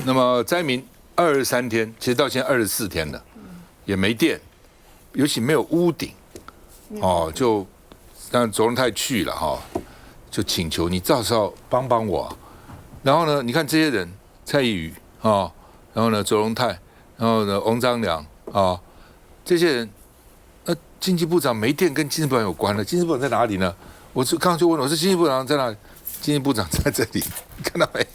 那么灾民23天，其实到现在24天了，也没电，尤其没有屋顶，哦，就让卓荣泰去了哈，就请求你至少帮帮我。然后呢，你看这些人，蔡依瑜啊，然后呢卓荣泰，然后呢翁章良啊，这些人，经济部长没电跟经济部长有关了，经济部长在哪里呢？我刚刚就问我说经济部长在哪里？经济部长在这里，看到没？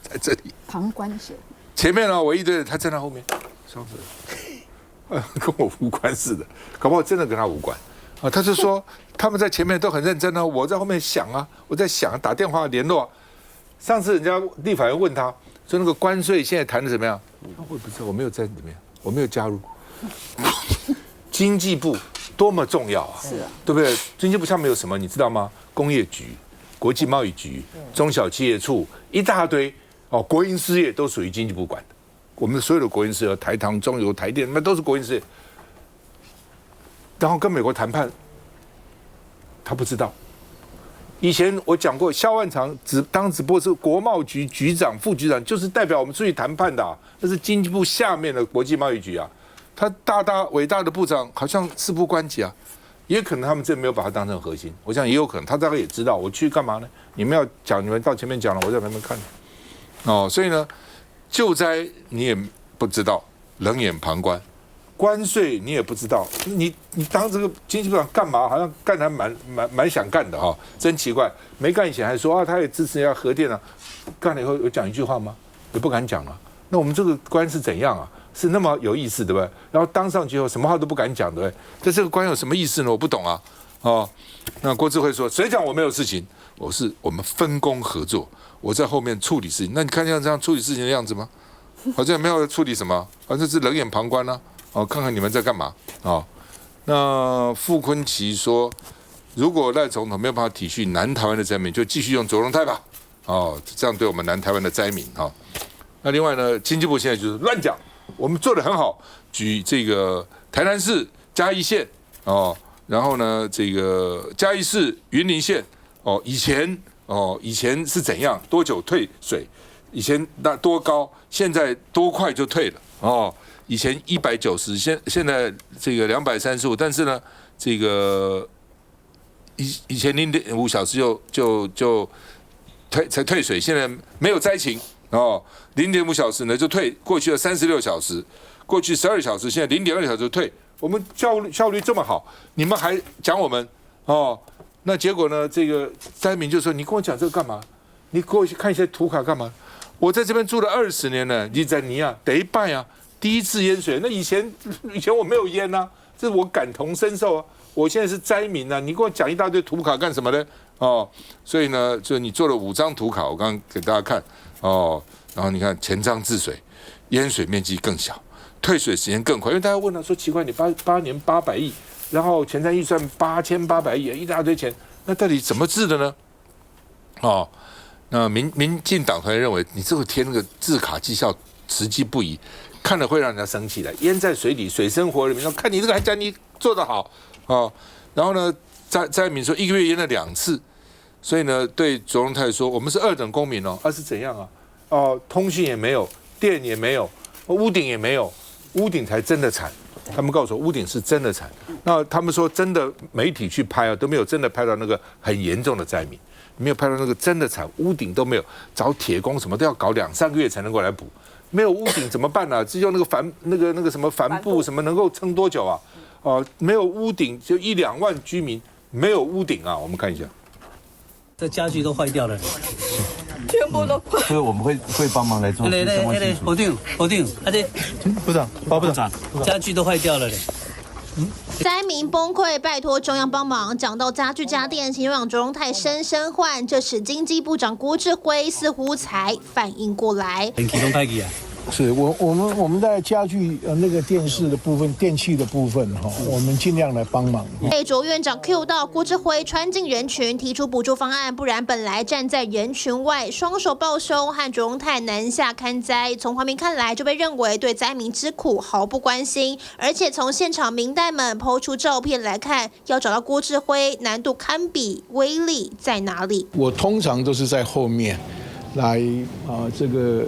在这里。旁观者。前面呢，我一堆人，他站在后面，双手，跟我无关似的，搞不好真的跟他无关啊。他就说他们在前面都很认真啊，我在后面想啊，我在想打电话联络。上次人家立法院问他说那个关税现在谈的怎么样？我不知道，我没有在怎么样，我没有加入。经济部多么重要啊，是啊，对不对？经济部上面有什么你知道吗？工业局、国际贸易局、中小企业处一大堆哦，国营事业都属于经济部管的。我们所有的国营事业，台糖、中油、台电，那都是国营事业。然后跟美国谈判，他不知道。以前我讲过，萧万长当直播是国贸局局长、副局长，就是代表我们出去谈判的、啊，那是经济部下面的国际贸易局啊。他伟大的部长好像事不关己啊，也可能他们真没有把他当成核心。我想也有可能，他大概也知道我去干嘛呢？你们要讲，你们到前面讲了，我在旁边看。哦，所以呢，救灾你也不知道，冷眼旁观；关税你也不知道，你当这个经济部长干嘛？好像干得还蛮想干的哈、哦，真奇怪。没干以前还说啊，他也支持要核电啊，干了以后有讲一句话吗？也不敢讲了。那我们这个官是怎样啊？是那么有意思，对不对？然后当上去后，什么话都不敢讲，对不对？这个官有什么意思呢？我不懂啊。哦，那郭智慧说，谁讲我没有事情？我们分工合作，我在后面处理事情。那你看像这样处理事情的样子吗？好像没有处理什么，反正是冷眼旁观啊。哦，看看你们在干嘛啊、哦？那傅昆萁说，如果赖总统没有办法体恤南台湾的灾民，就继续用卓荣泰吧。哦，这样对我们南台湾的灾民啊、哦。那另外呢，经济部现在就是乱讲。我们做得很好，举这个台南市嘉义县哦，然后呢，这个嘉义市云林县哦，以前是怎样，多久退水？以前那多高，现在多快就退了哦。以前190，现在这个235，但是呢，这个以前0.5小时就才退水，现在没有灾情。哦，0.5小时呢就退，过去的36小时，过去12小时，现在0.2小时就退。我们效率这么好，你们还讲我们哦？那结果呢？这个灾民就说：“你跟我讲这个干嘛？你给我去看一些图卡干嘛？我在这边住了20年了，你在尼亚得拜啊，第一次淹水。那以前我没有淹啊，这是我感同身受啊。我现在是灾民啊，你给我讲一大堆图卡干什么呢？哦，所以呢，就你做了5张图卡，我刚刚给大家看。”哦，然后你看前瞻治水，淹水面积更小，退水时间更快。因为大家问他说奇怪，你8年800亿，然后前瞻预算8800亿，一大堆钱，那到底怎么治的呢？哦，那民进党团认为你这个贴那个字卡绩效时机不宜，看了会让人家生气的。淹在水里，水深火热，民众看你这个还讲你做得好哦。然后呢，灾民说1个月淹了2次。所以呢，对卓荣泰说，我们是2等公民哦，是怎样啊？哦，通讯也没有，电也没有，屋顶也没有，屋顶才真的惨。他们告诉我，屋顶是真的惨。那他们说，真的媒体去拍啊，都没有真的拍到那个很严重的灾民，没有拍到那个真的惨，屋顶都没有，找铁工什么都要搞2-3个月才能够来补。没有屋顶怎么办呢？只有那个什么帆布什么能够撑多久啊？哦，没有屋顶就1-2万居民没有屋顶啊，我们看一下。这家具都坏掉了，全部都坏。所以我们会帮忙来做。侯定，部长，包部长，家具都坏掉了嘞。灾民崩溃，拜托中央帮忙。讲到家具家电，形容长卓荣泰声唤，这时经济部长郭智慧似乎才反应过来。电器都歹去啊。是我们在家具那个电视的部分、电器的部分哈，我们尽量来帮忙。被卓院长 Q 到郭智慧穿进人群，提出补助方案，不然本来站在人群外，双手抱胸和卓荣泰南下看灾。从画面看来，就被认为对灾民之苦毫不关心，而且从现场民代们抛出照片来看，要找到郭智慧难度堪比，威力在哪里？我通常都是在后面来这个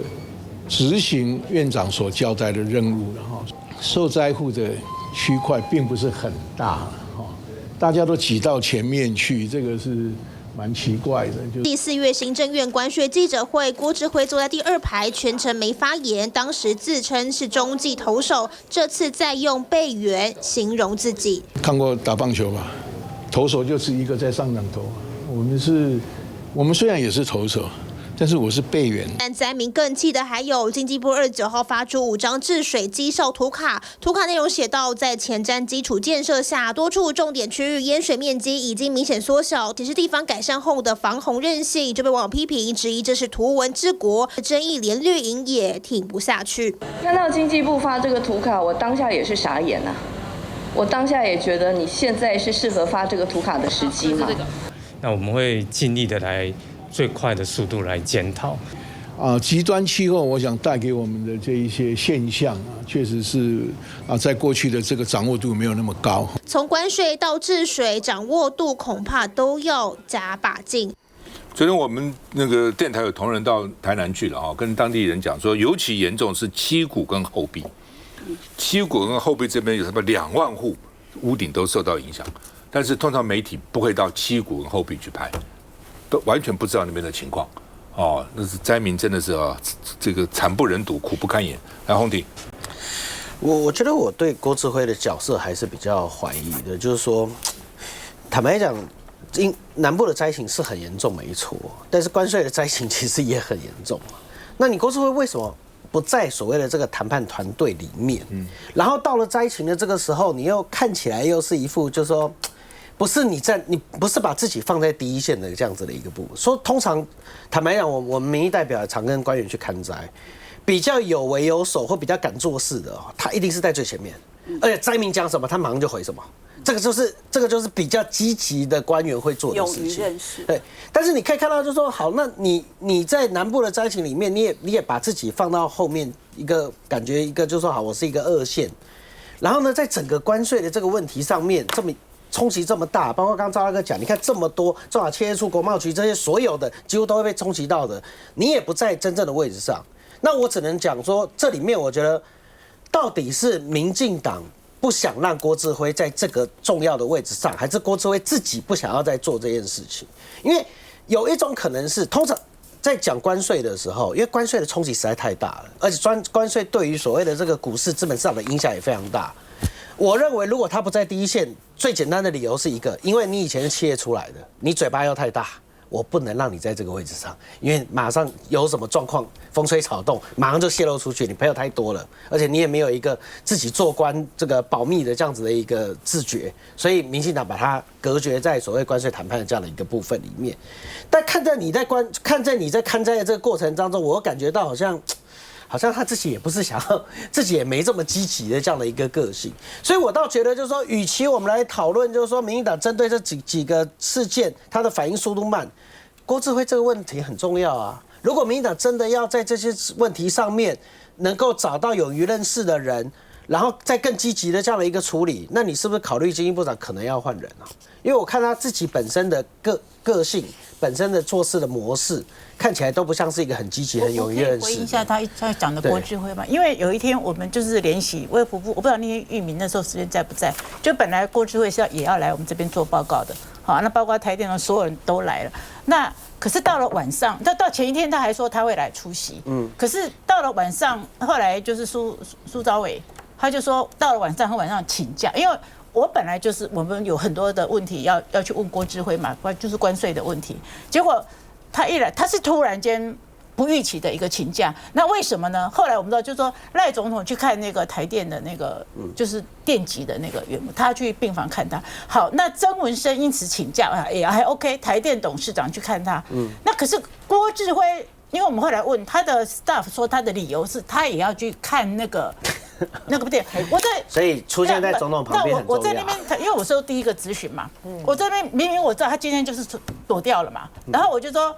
执行院长所交代的任务了哈。受灾户的区块并不是很大哈，大家都挤到前面去，这个是蛮奇怪的。第4月行政院关税记者会，郭志辉坐在第2排，全程没发言。当时自称是中继投手，这次再用备援形容自己。看过打棒球吧？投手就是一个在上场投，我们虽然也是投手。但是我是备援。但灾民更气的还有，经济部29号发出5张治水绩效图卡，图卡内容写到，在前瞻基础建设下，多处重点区域淹水面积已经明显缩小，只是地方改善后的防洪韧性就被网友批评，质疑这是图文治国，争议连绿营也挺不下去。看到经济部发这个图卡，我当下也是傻眼啊！我当下也觉得，你现在是适合发这个图卡的时机吗？那我们会尽力的来最快的速度来检讨。极端气候，我想带给我们的这一些现象啊，确实是在过去的这个掌握度没有那么高。从关税到治水，掌握度恐怕都要加把劲。昨天我们那个电台有同仁到台南去了啊，跟当地人讲说，尤其严重是七股跟后壁，七股跟后壁这边有什么2万户屋顶都受到影响，但是通常媒体不会到七股跟后壁去拍。都完全不知道那边的情况，哦，那是灾民真的是这个惨不忍睹，苦不堪言。来，洪庭，我觉得我对郭志辉的角色还是比较怀疑的，就是说，坦白讲，南部的灾情是很严重，没错，但是关税的灾情其实也很严重。那你郭志辉为什么不在所谓的这个谈判团队里面？然后到了灾情的这个时候，你又看起来又是一副就是说。不是你不是把自己放在第一线的这样子的一个部分。说通常坦白讲，我们民意代表也常跟官员去看灾，比较有为有守或比较敢做事的，他一定是在最前面，而且灾民讲什么，他马上就回什么。这个就是比较积极的官员会做的事情。勇于认识。对，但是你可以看到，就是说，好，那你在南部的灾情里面，你也把自己放到后面一个感觉一个，就是说，好，我是一个2线，然后呢，在整个关税的这个问题上面，这么。冲击这么大，包括刚刚赵大哥讲，你看这么多中小企业处、国贸局这些所有的几乎都会被冲击到的，你也不在真正的位置上。那我只能讲说，这里面我觉得到底是民进党不想让郭志辉在这个重要的位置上，还是郭志辉自己不想要再做这件事情？因为有一种可能是，通常在讲关税的时候，因为关税的冲击实在太大了，而且关税对于所谓的这个股市、资本市场的影响也非常大。我认为，如果他不在第一线，最简单的理由是一个，因为你以前是企业出来的，你嘴巴又太大，我不能让你在这个位置上，因为马上有什么状况，风吹草动，马上就泄露出去，你朋友太多了，而且你也没有一个自己做官这个保密的这样子的一个自觉，所以民进党把它隔绝在所谓关税谈判的这样的一个部分里面。但看在你在看灾的这个过程当中，我感觉到好像他自己也不是想要，自己也没这么积极的这样的一个个性，所以我倒觉得就是说，与其我们来讨论就是说，民进党针对这几个事件，它的反应速度慢，郭志辉这个问题很重要啊。如果民进党真的要在这些问题上面能够找到有于认识的人，然后再更积极的这样的一个处理，那你是不是考虑经济部长可能要换人啊？因为我看他自己本身的个性、本身的做事的模式，看起来都不像是一个很积极、很勇于认识。回应一下他讲的郭志辉吧，因为有一天我们就是联席卫福部，我不知道那些域民那时候时间在不在，就本来郭志辉是也要来我们这边做报告的，好，那包括台电的所有人都来了，那可是到了晚上，到前一天他还说他会来出席，可是到了晚上，后来就是苏昭伟。他就说到了晚上请假，因为我本来就是我们有很多的问题要去问郭志辉嘛，就是关税的问题。结果他一来，他是突然间不预期的一个请假，那为什么呢？后来我们知道，就是说赖总统去看那个台电的那个就是电极的那个员工，他去病房看他。好，那曾文生因此请假也还 OK， 台电董事长去看他。那可是郭志辉，因为我们后来问他的 staff 说他的理由是他也要去看那个不对，所以出现在总统旁边很重要。我在那边，因为我是第一个咨询嘛，我在那边明明我知道他今天就是躲掉了嘛，然后我就说，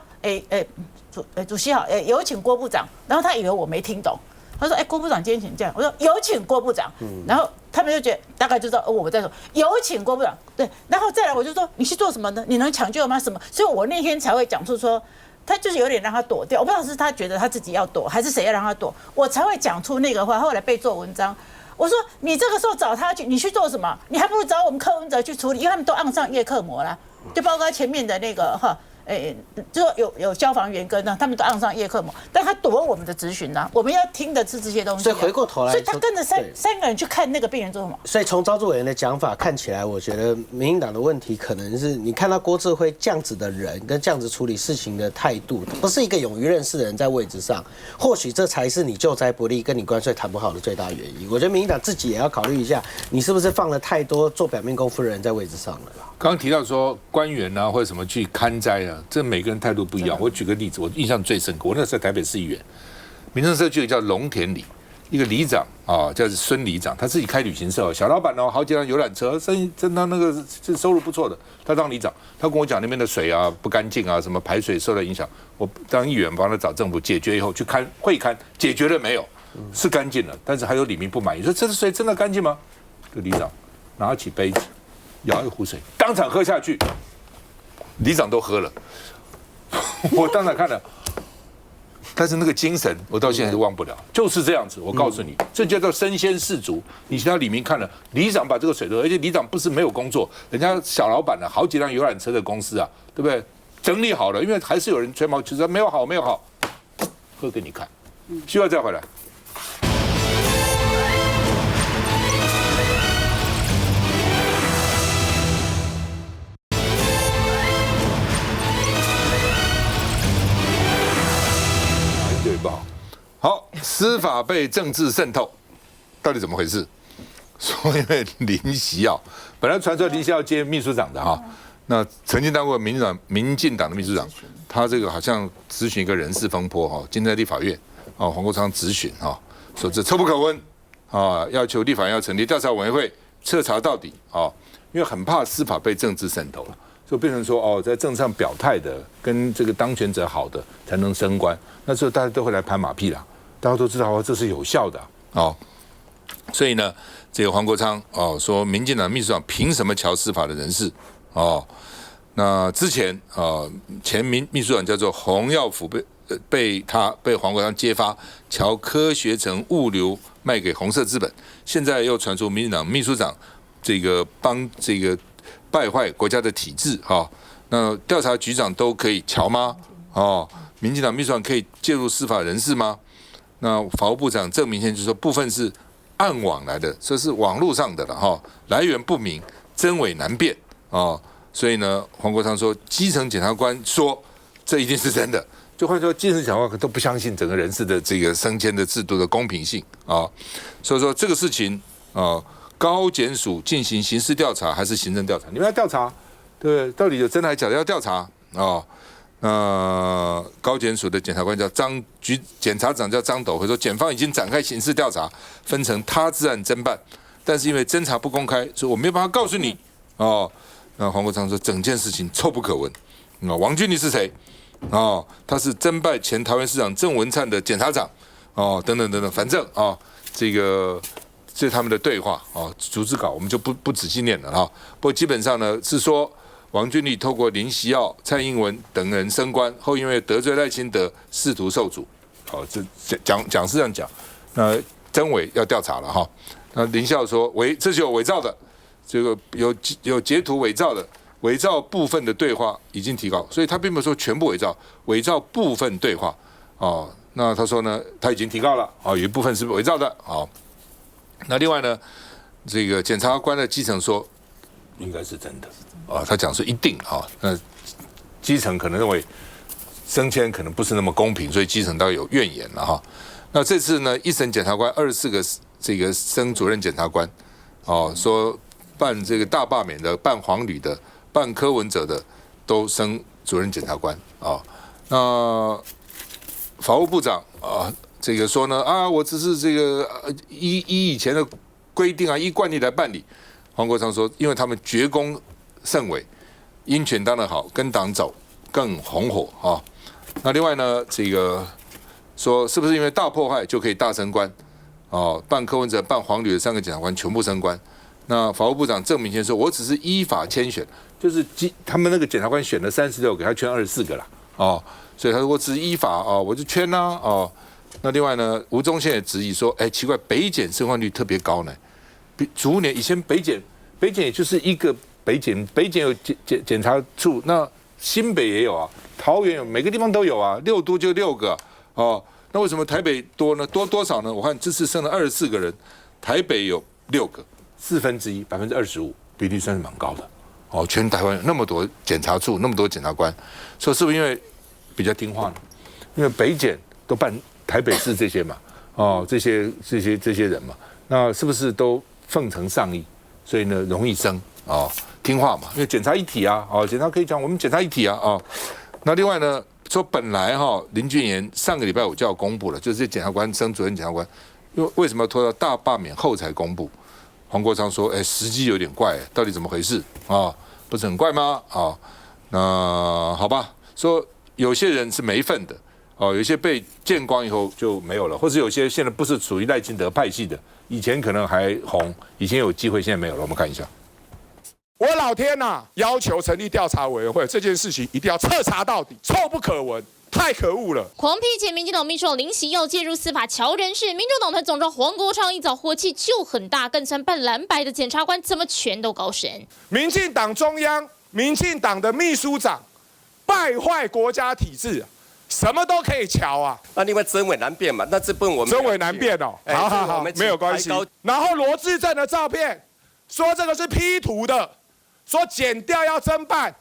主席好，有请郭部长，然后他以为我没听懂，他说，郭部长今天请假，我说有请郭部长，然后他们就觉得大概就知道我在说有请郭部长，对，然后再来我就说你去做什么呢？你能抢救吗？什么？所以我那天才会讲出说。他就是有点让他躲掉，我不知道是他觉得他自己要躲，还是谁要让他躲，我才会讲出那个话。后来被做文章，我说你这个时候找他去，你去做什么？你还不如找我们柯文哲去处理，因为他们都按上叶克膜了，就包括前面的那个就有消防员跟他们都按上叶克膜，但他躲我们的质询啊，我们要听的是这些东西。所以回过头来，所以他跟着三个人去看那个病人做什么？所以从招致委员的讲法看起来，我觉得民进党的问题可能是你看到郭智慧这样子的人跟这样子处理事情的态度，不是一个勇于认识的人在位置上，或许这才是你救灾不利跟你关税谈不好的最大原因。我觉得民进党自己也要考虑一下，你是不是放了太多做表面功夫的人在位置上了。刚刚提到说官员啊或者什么去看灾啊，这每个人态度不一样。我举个例子，我印象最深刻，我那时候在台北市议员，民政社区有叫龙田里，一个里长啊，叫孙里长，他自己开旅行社，小老板哦，好几辆游览车，生意真的那个收入不错的。他当里长，他跟我讲那边的水啊不干净啊，什么排水受到影响。我当议员帮他找政府解决以后去会勘，解决了没有？是干净了，但是还有里民不满意，说这水真的干净吗？这里长拿起杯子，舀一壶水，当场喝下去，里长都喝了。我当场看了，但是那个精神我到现在都忘不了，就是这样子。我告诉你，这叫做身先士卒。你其他里民看了，里长把这个水喝，而且里长不是没有工作，人家小老板呢，好几辆游览车的公司啊，对不对？整理好了，因为还是有人吹毛求疵，没有好，没有好，喝给你看。需要再回来。好，司法被政治渗透，到底怎么回事？说因为林锡耀，本来传说林锡耀接秘书长的哈，那曾经当过民进党的秘书长，他这个好像质询一个人事风波哈，今天在立法院啊，黄国昌质询哈，说这臭不可闻啊，要求立法院要成立调查委员会彻查到底啊，因为很怕司法被政治渗透了。就变成说哦，在政治上表态的跟这个当权者好的才能升官，那时候大家都会来拍马屁啦，大家都知道哦，这是有效的哦。所以呢，这个黄国昌哦说，民进党秘书长凭什么瞧司法的人事哦？那之前前秘书长叫做洪耀福被黄国昌揭发瞧科学城物流卖给红色资本，现在又传出民进党秘书长这个帮这个败坏国家的体制哈，那调查局长都可以瞧吗？哦，民进党秘书长可以介入司法人事吗？那法务部长郑明宪就说部分是暗网来的，这是网络上的了哈，来源不明，真伪难辨哦。所以呢，黄国昌说基层检察官说这一定是真的，就换说基层检察官都不相信整个人事的这个升迁的制度的公平性啊，所以说这个事情啊。高检署进行刑事调查还是行政调查？你们要调查，对不对？到底有真的还假的？要调查啊。那高检署的检察官叫检察长叫张斗辉说，检方已经展开刑事调查，分成他治案侦办，但是因为侦查不公开，所以我没有办法告诉你哦。那黄国昌说，整件事情臭不可闻。王俊立是谁？哦，他是侦办前桃园市长郑文灿的检察长哦，等等等等，反正啊，这个。这是他们的对话啊，逐字稿我们就不仔细念了哈。不过基本上呢是说，王俊立透过林锡耀、蔡英文等人升官后，因为得罪赖清德，仕途受阻。好，这讲是这样讲。那真伪要调查了哈。那林锡耀说这是有伪造的，这个有截图伪造的，伪造部分的对话已经提高，所以他并没有说全部伪造，伪造部分对话哦。那他说呢，他已经提高了哦，有一部分是伪造的哦。那另外呢，这个检察官的基层说应该是真的啊，他讲说一定啊，那基层可能认为升迁可能不是那么公平，所以基层大概有怨言了哈。那这次呢，一审检察官24个这个升主任检察官哦，说办这个大罢免的、办黄旅的、办柯文哲的都升主任检察官啊。那法务部长啊。这个说呢我只是这个依以前的规定依惯例来办理。黄国昌说，因为他们决功甚伟，鹰犬当得好，跟党走更红火啊。那另外呢，这个说是不是因为大破坏就可以大升官？哦，办柯文哲、办黄旅的3个检察官全部升官。那法务部长郑明宪说，我只是依法迁选，就是他们那个检察官选了36个，他圈24个啦。哦，所以他如果只是依法哦，我就圈啦哦。那另外呢，吴宗宪也质疑说，奇怪，北检身患率特别高呢，逐年以前北检也就是一个北检有检察处，那新北也有啊，桃园有，每个地方都有啊，6都就6个哦。那为什么台北多呢？多少呢？我看这次升了24个人，台北有6个，1/4%，25%，比例算是蛮高的。哦，全台湾有那么多检察处，那么多检察官，说是不是因为比较听话呢？因为北检都办台北市这些嘛，哦，这些人嘛，那是不是都奉承上意？所以呢，容易升哦，听话嘛，因为检察一体啊，哦，检察可以讲我们检察一体啊，哦，那另外呢？说本来林俊妍上个礼拜5就要公布了，就是检察官升主任检察官，因为什么拖到大罢免后才公布？黄国昌说，时机有点怪，到底怎么回事啊？不是很怪吗？啊，那好吧，说有些人是没份的，哦，有些被见光以后就没有了，或是有些现在不是属于赖清德派系的，以前可能还红，以前有机会，现在没有了。我们看一下。我老天呐，要求成立调查委员会，这件事情一定要彻查到底，臭不可闻，太可恶了！狂批前民进党秘书长林喜耀介入司法乔人事，民主党团总召黄国昌一早火气就很大，更称扮蓝白的检察官怎么全都高升？民进党中央、民进党的秘书长败坏国家体制，什么都可以瞧啊！那因为真伪难辨嘛，那这不我们真伪难辨哦，好，没有关系。然后罗志正的照片说这个是 P 图的。说检调要侦办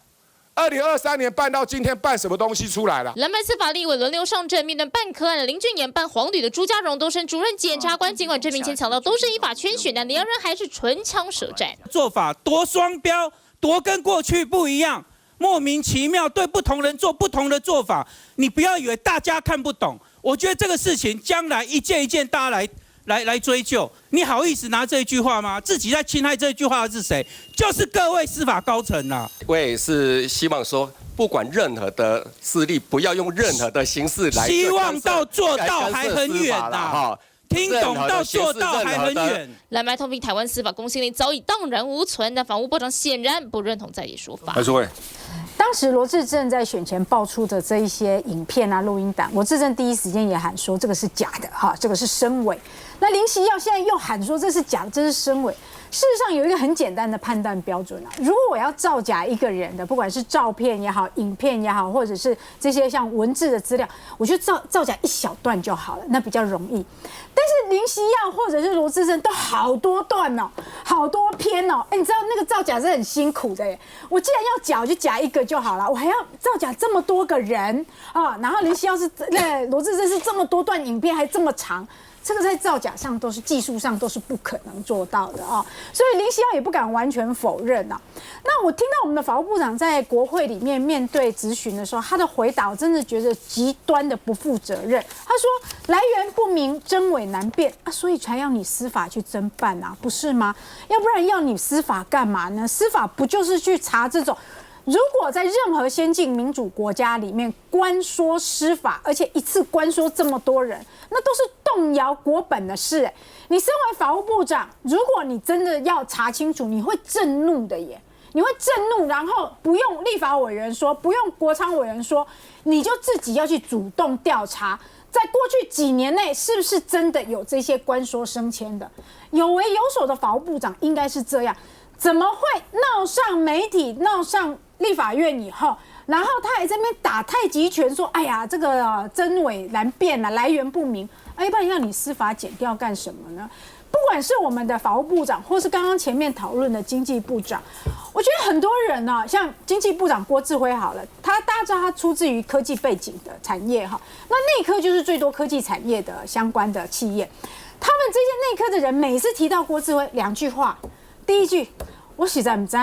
，2023年办到今天，办什么东西出来了？蓝白司法立委轮流上阵，面对办柯案的林俊妍、办黄旅的朱家荣都升主任检察官。尽管这名前强调都是依法圈选的，两人还是唇枪舌战，做法多双标，多跟过去不一样，莫名其妙对不同人做不同的做法。你不要以为大家看不懂，我觉得这个事情将来一件一件大家来追究，你好意思拿这句话吗？自己在侵害这句话的是谁？就是各位司法高层啊！我也是希望说，不管任何的势力，不要用任何的形式来。希望到做到还很远呐，听懂到做到还很远。蓝白痛批台湾司法公信力早已荡然无存，但法务部长显然不认同在野说法。来，诸位。当时罗志正在选前爆出的这一些影片啊、录音档，罗志正第一时间也喊说这个是假的，哈，这个是深伪。那林喜耀现在又喊说这是假的，这是深伪。事实上有一个很简单的判断标准啊，如果我要造假一个人的，不管是照片也好、影片也好，或者是这些像文字的资料，我就造假一小段就好了，那比较容易。但是林喜耀或者是罗志正都好多段哦，好多篇哦，你知道那个造假是很辛苦的耶。我既然要假，我就假一个就好了，我还要造假这么多个人啊，然后林喜耀是罗志正是这么多段影片还这么长。这个在造假上都是技术上都是不可能做到的啊，所以林喜耀也不敢完全否认啊。那我听到我们的法务部长在国会里面面对质询的时候，他的回答我真的觉得极端的不负责任。他说来源不明，真伪难辨啊，所以才要你司法去侦办啊，不是吗？要不然要你司法干嘛呢？司法不就是去查这种？如果在任何先进民主国家里面关说司法，而且一次关说这么多人，那都是动摇国本的事。你身为法务部长，如果你真的要查清楚，你会震怒的耶，你会震怒，然后不用立法委员说，不用国昌委员说，你就自己要去主动调查，在过去几年内是不是真的有这些关说升迁的？有为有守的法务部长应该是这样，怎么会闹上媒体，闹上立法院以后，然后他还在那边打太极拳，说：“哎呀，这个真伪难辨啊，来源不明。”一般要你司法检调干什么呢？不管是我们的法务部长，或是刚刚前面讨论的经济部长，我觉得很多人呢，像经济部长郭志辉好了，大家知道他出自于科技背景的产业哈，那内科就是最多科技产业的相关的企业，他们这些内科的人每次提到郭志辉2句话，第一句。我实在不知道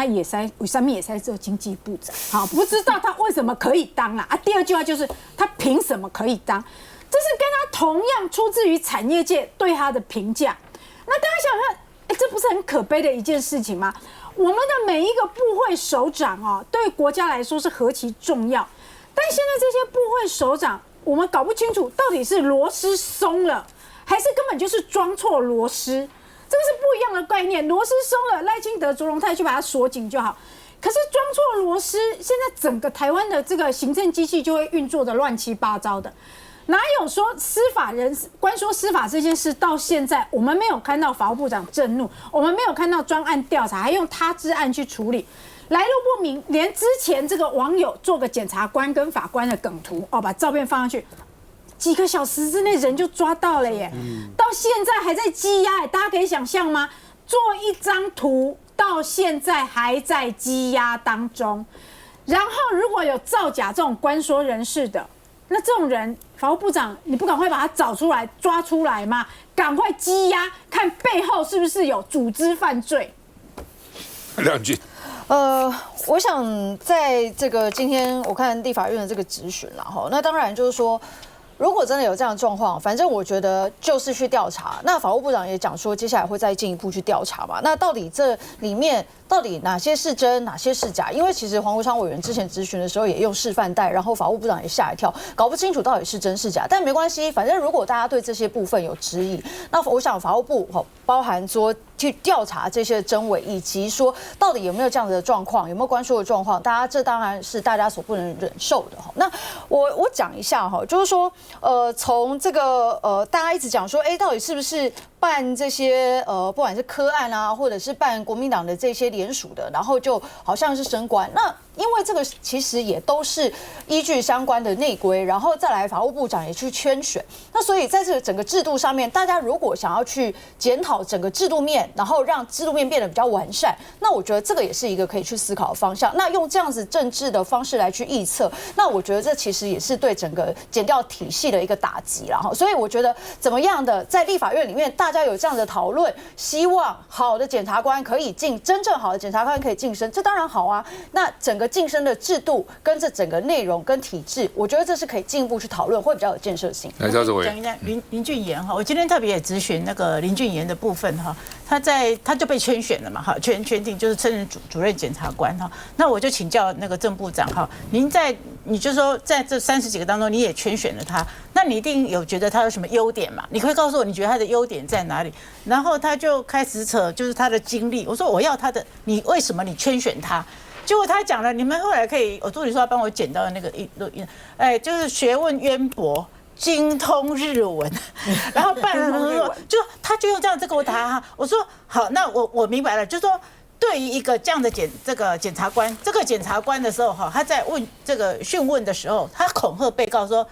为什么也在做经济部长，好，不知道他为什么可以当啦啊。第二句话就是他凭什么可以当，这是跟他同样出自于产业界对他的评价。那大家想想，这不是很可悲的一件事情吗？我们的每一个部会首长哦，对国家来说是何其重要，但现在这些部会首长，我们搞不清楚到底是螺丝松了，还是根本就是装错螺丝。这个是不一样的概念，螺丝松了，赖清德、卓荣泰去把它锁紧就好。可可是装错螺丝，现在整个台湾的这个行政机器就会运作的乱七八糟的。哪有说司法人关说司法这件事到现在，我们没有看到法务部长震怒，我们没有看到专案调查，还用他治案去处理，来路不明，连之前这个网友做个检察官跟法官的梗图把照片放上去，几个小时之内人就抓到了耶，到现在还在羁押，大家可以想象吗？做一张图到现在还在羁押当中，然后如果有造假这种关说人事的，那这种人，法务部长，你不赶快把他找出来、抓出来吗？赶快羁押，看背后是不是有组织犯罪。梁君，我想在这个今天我看立法院的这个质询了哈，那当然就是说，如果真的有这样的状况，反正我觉得就是去调查。那法务部长也讲说，接下来会再进一步去调查嘛。那到底这里面到底哪些是真，哪些是假？因为其实黄国昌委员之前质询的时候也用示范带，然后法务部长也吓一跳，搞不清楚到底是真是假。但没关系，反正如果大家对这些部分有质疑，那我想法务部包含说去调查这些真伪，以及说到底有没有这样子的状况，有没有关说的状况，这当然是大家所不能忍受的哈。那我讲一下哈，就是说从这个大家一直讲说，到底是不是办这些不管是科案啊，或者是办国民党的这些联署的，然后就好像是升官。那因为这个其实也都是依据相关的内规，然后再来法务部长也去圈选。那所以在这个整个制度上面，大家如果想要去检讨整个制度面，然后让制度面变得比较完善，那我觉得这个也是一个可以去思考的方向。那用这样子政治的方式来去臆测，那我觉得这其实也是对整个检调体系的一个打击啦。所以我觉得怎么样的在立法院里面大家有这样的讨论，希望好的检察官可以真正好的检察官可以晋升，这当然好啊。那整个晋升的制度跟这整个内容跟体制，我觉得这是可以进一步去讨论，会比较有建设性。来，赵志伟讲一下林俊言哈，我今天特别也质询那个林俊言的部分哈，他就被圈选了嘛哈，圈定就是升任主任检察官哈。那我就请教那个郑部长哈，你就说在这30几个当中你也圈选了他，那你一定有觉得他有什么优点嘛？你可以告诉我你觉得他的优点在哪里？然后他就开始扯就是他的经历，我说我要他的，你为什么你圈选他？结果他讲了，你们后来可以，我助理说要帮我剪到那个录音，就是学问渊博，精通日文，然后办了什么，就他就用这样子跟我答哈。我说好，那我明白了，就是说对于一个这样的检察官，这个检察官的时候哈，他在这个讯问的时候，他恐吓被告说，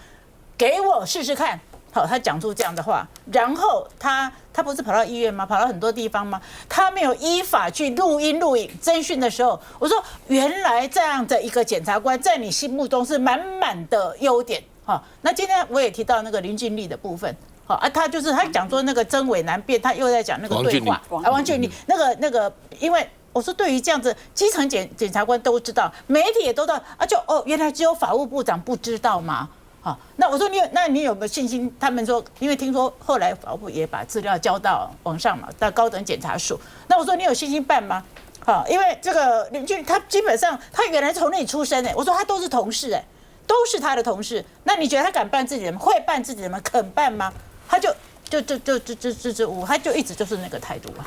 给我试试看。好，他讲出这样的话，然后他不是跑到医院吗？跑到很多地方吗？他没有依法去录音录影侦讯的时候，我说原来这样的一个检察官在你心目中是满满的优点。好，那今天我也提到那个林俊丽的部分。好啊，他讲说那个真伪难辨，他又在讲那个对话。王俊丽那个，因为我说对于这样子基层检察官都知道，媒体也都知道啊，原来只有法务部长不知道吗？好，那我说你有没有信心？他们说，因为听说后来法务部也把资料交到网上嘛，到高等检察署。那我说你有信心办吗？好，因为这个林俊他基本上他原来从那里出身我说他都是同事都是他的同事。那你觉得他敢办自己的吗？会办自己的吗？肯办吗？他就他就一直就是那个态度啊。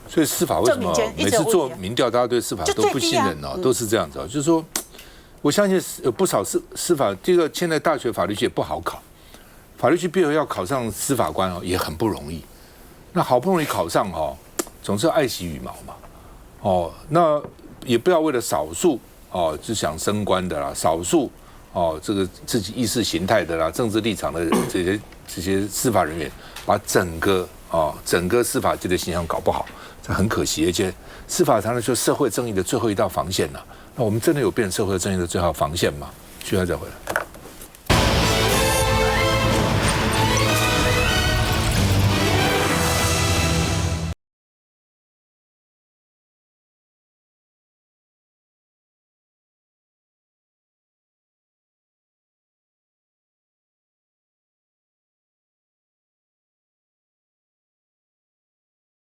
所以司法为什么每次做民调，大家对司法都不信任都是这样子就是说。我相信有不少司法，这个现在大学法律系也不好考，法律系毕业要考上司法官也很不容易。那好不容易考上总是要爱惜羽毛嘛，那也不要为了少数就想升官的啦，少数这个自己意识形态的啦、政治立场的这些司法人员，把整个司法界的形象搞不好，这很可惜。而且司法常常就是社会正义的最后一道防线了。那我们真的有变成社会正义的最后防线吗？需要再回来。